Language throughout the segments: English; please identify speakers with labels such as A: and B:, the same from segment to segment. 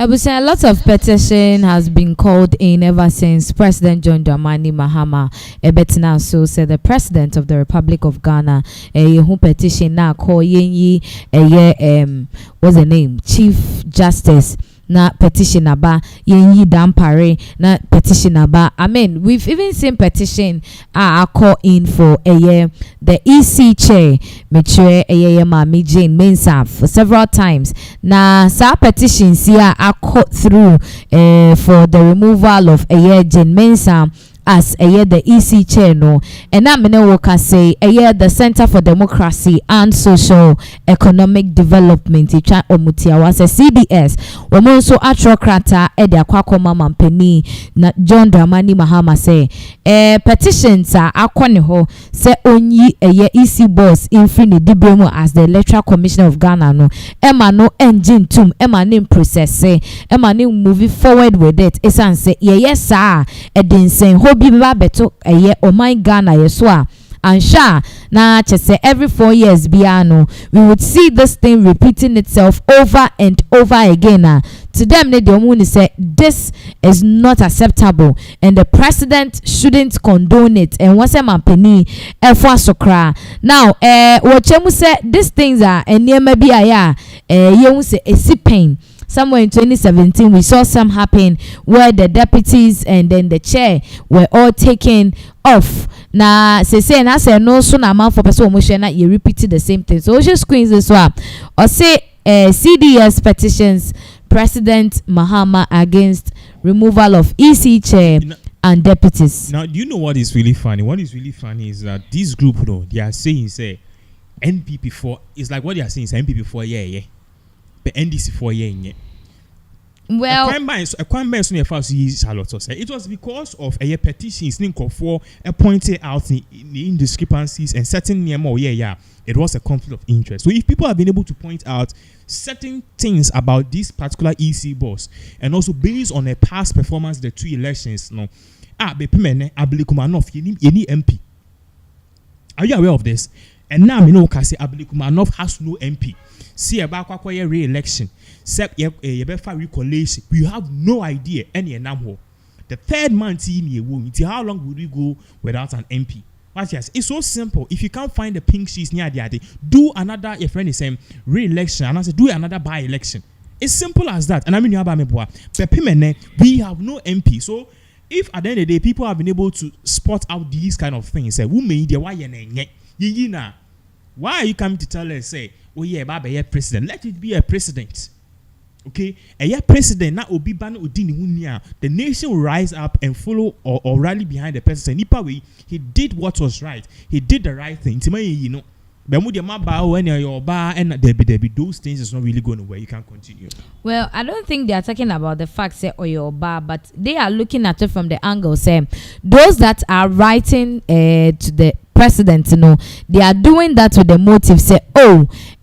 A: I would say a lot of petition has been called in ever since President John Dramani Mahama Ebetina so said the President of the Republic of Ghana who petition now call Yenyi what's the name Chief Justice na petition aba yenyi dampare na petition aba. I mean, we've even seen petition call in for the EC chair metre Mami Jane Mensah for several times. Na sa petitions here are called through for the removal of Jane Mensah as the EC chair no, and na mene woka say the Center for Democracy and Social Economic Development icha omutia was a CDS womo so atrokrata de akwakoma mampeni na John Dramani Mahama say petitions are akwane ho say onyi EC boss infini dibremo as the Electoral Commission of Ghana no ema no engine tum ema ne process say ema ne move forward with it esan say yes sir edinsen obi ba beto oman Ghana yeswa and sha na chese every 4 years biano we would see this thing repeating itself over and over again. To them they don't say this is not acceptable and the president shouldn't condone it and what's a mampeni efwa sokra now wachemu say these things are and maybe you say a pain. Somewhere in 2017, we saw some happen where the deputies and then the chair were all taken off. Na say na say no so na amount for person emotion na you repeated the same thing. So just screens this one. Or say CDS petitions President Mahama against removal of EC chair and deputies.
B: Now, do you know what is really funny? What is really funny is that this group, they are saying say NPP for it's like what they are saying is NPP for but NDC for
A: well,
B: it was because of a petitions for pointed out the indiscrepancies and certain it was a conflict of interest. So if people have been able to point out certain things about this particular EC boss and also based on a past performance the 2 elections MP. Are you aware of this? And now we know Kasi Abilikumanov has no MP. See about re-election. Except recollation. We have no idea any enamel. The third month in how long would we go without an MP? But yes, it's so simple. If you can't find the pink sheets near the do another your friend is saying re-election and I say do another by-election. It's simple as that. And I mean we have no MP. So if at the end of the day people have been able to spot out these kind of things, say who made why are you coming to tell us say, oh yeah, Baba, yeah, president? Let it be a president. Okay? A president, not Obi Ban Udini Hunya. The nation will rise up and follow or rally behind the president. He did what was right. He did the right thing. You know, and those things is not really going away. You can't continue.
A: Well, I don't think they are talking about the fact say Oyoba, but they are looking at it from the angle say those that are writing to the president, they are doing that with the motive say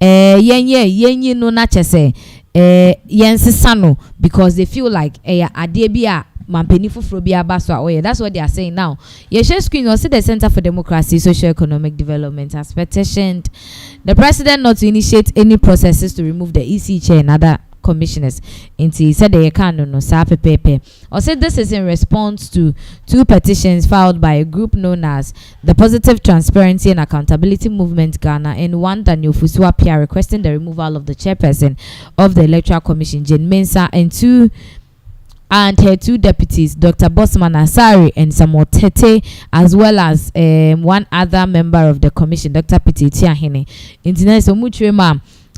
A: yenye no nache say yensisano because they feel like adebia mampeni fufuro bi abaso that's what they are saying now. Your share screen also the Center for Democracy Social Economic Development has petitioned the president not to initiate any processes to remove the EC chair and other commissioners. He said they can't no pepe. Or said this is in response to 2 petitions filed by a group known as the Positive Transparency and Accountability Movement Ghana and one Daniel Fusua Pia requesting the removal of the chairperson of the Electoral Commission, Jane Mensah, and her 2 deputies, Dr. Bosman Asari and Samuel Tete, as well as one other member of the commission, Dr. Piti Tiahene.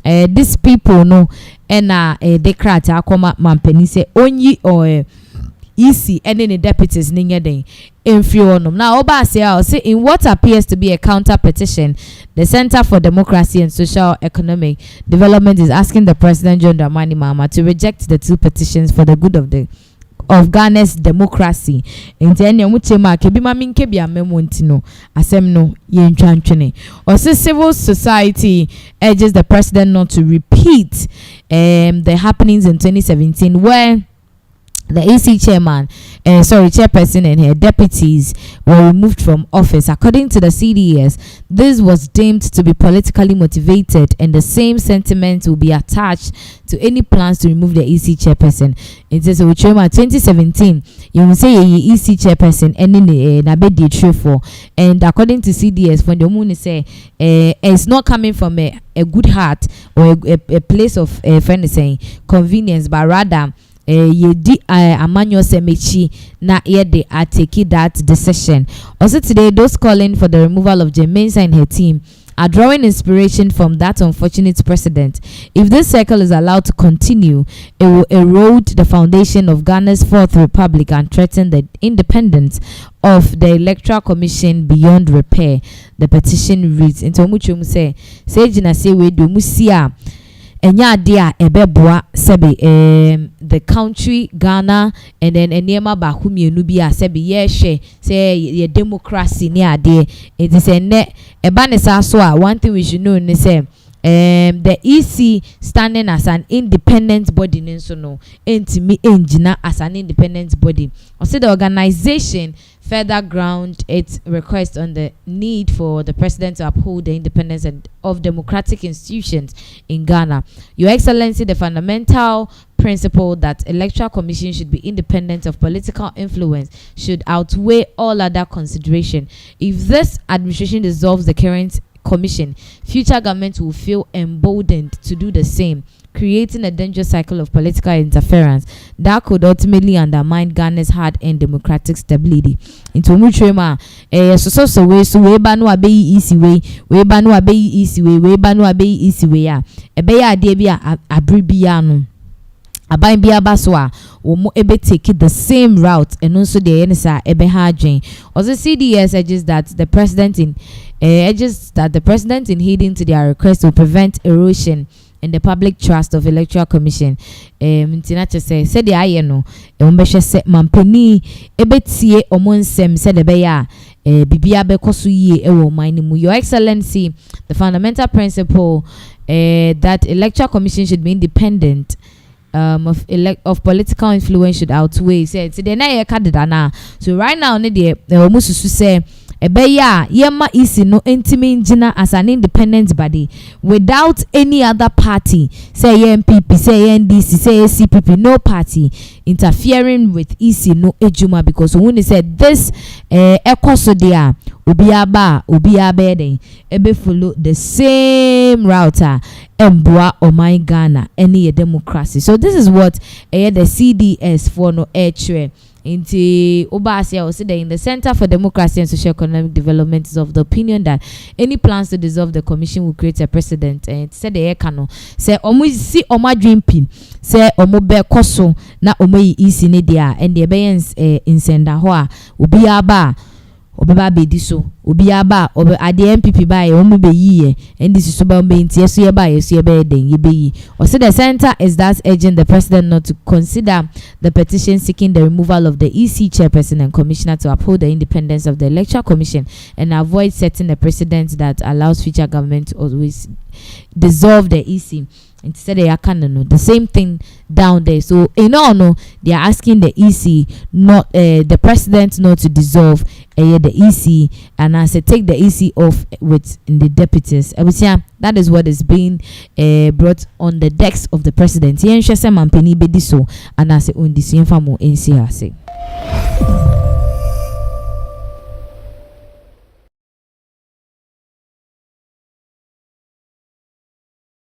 A: These people no and they crat akoma mampeni say only or EC and then the deputies ninya den influonum. Now oba say in what appears to be a counter petition, the Center for Democracy and Social Economic Development is asking the President John Dramani Mahama to reject the 2 petitions for the good of Ghana's democracy. Intenya muchema kebima minkebia memontino asemno yenchantwene. Also civil society urges the president not to repeat the happenings in 2017 where the EC chairman chairperson and her deputies were removed from office. According to the CDS, this was deemed to be politically motivated, and the same sentiment will be attached to any plans to remove the EC chairperson. It says, 2017, you will say EC chairperson and according to CDS, when the moon say it's not coming from a good heart or a place of friend saying convenience, but rather ye di amanyo semechi na ye de take that decision. Also today, those calling for the removal of Mensa and her team are drawing inspiration from that unfortunate precedent. If this cycle is allowed to continue, it will erode the foundation of Ghana's Fourth Republic and threaten the independence of the Electoral Commission beyond repair. The petition reads, into muchum say jina say we do musia enya dia ebeboa sebe the country Ghana and then enema ba hu mienu bi a sebe ye hwe say ye democracy ni ade it is ene eba ne sa so a one thing we should know ni say the EC standing as an independent body nso no entimi engina as an independent body. Also the organization further ground its request on the need for the president to uphold the independence of democratic institutions in Ghana. Your Excellency, the fundamental principle that electoral commission should be independent of political influence should outweigh all other consideration. If this administration dissolves the current commission, future governments will feel emboldened to do the same, creating a dangerous cycle of political interference that could ultimately undermine Ghana's hard-earned democratic stability. Into muchema so we ba no abeyi easy way, we ba no abeyi easy way, we ba no abeyi easy way ya ebeya ade bi abribia no aban bia baso a wo mo ebe take the same route and also the yenisa ebe ha adwen. Also CDS urges that the president in heeding to their request to prevent erosion in the public trust of electoral commission. Ntinache say the aye no umbeshe se mampeni ebetie omonsem said the beya bibia bekoso ye ewo mine mu. Your Excellency, the fundamental principle that electoral commission should be independent of political influence should outweigh. Said today na ye kadida na. So right now ne de omususu say ebeya yema isi no entimi njina as an independent body without any other party, say MPP, say NDC, say CPP, no party interfering with isi no ejuma, because when they said this ekoso dia obiaba den ebe follow the same router emboa omai Ghana any democracy. So this is what the CDS for noatre into Obasia was in the Center for Democracy and Socio-Economic Development is of the opinion that any plans to dissolve the commission will create a precedent. And said the Ekano say si oma dreamping say omo be koso na omo yi isi ne dia and the obeyance in senda hoa obiaba obeba be diso obiaba obe ade MPP ba ye omo be yi and this is so ba be ntie so ye ba ye so ye be den ye be yi. Or say the center is thus urging the president not to consider the petition seeking the removal of the EC chairperson and commissioner to uphold the independence of the electoral commission and avoid setting a precedent that allows future government to always dissolve the EC. Instead they are the same thing down there. So in all no, they are asking the EC not the president not to dissolve the EC and as take the EC off with the deputies. That is what is being brought on the decks of the president. And as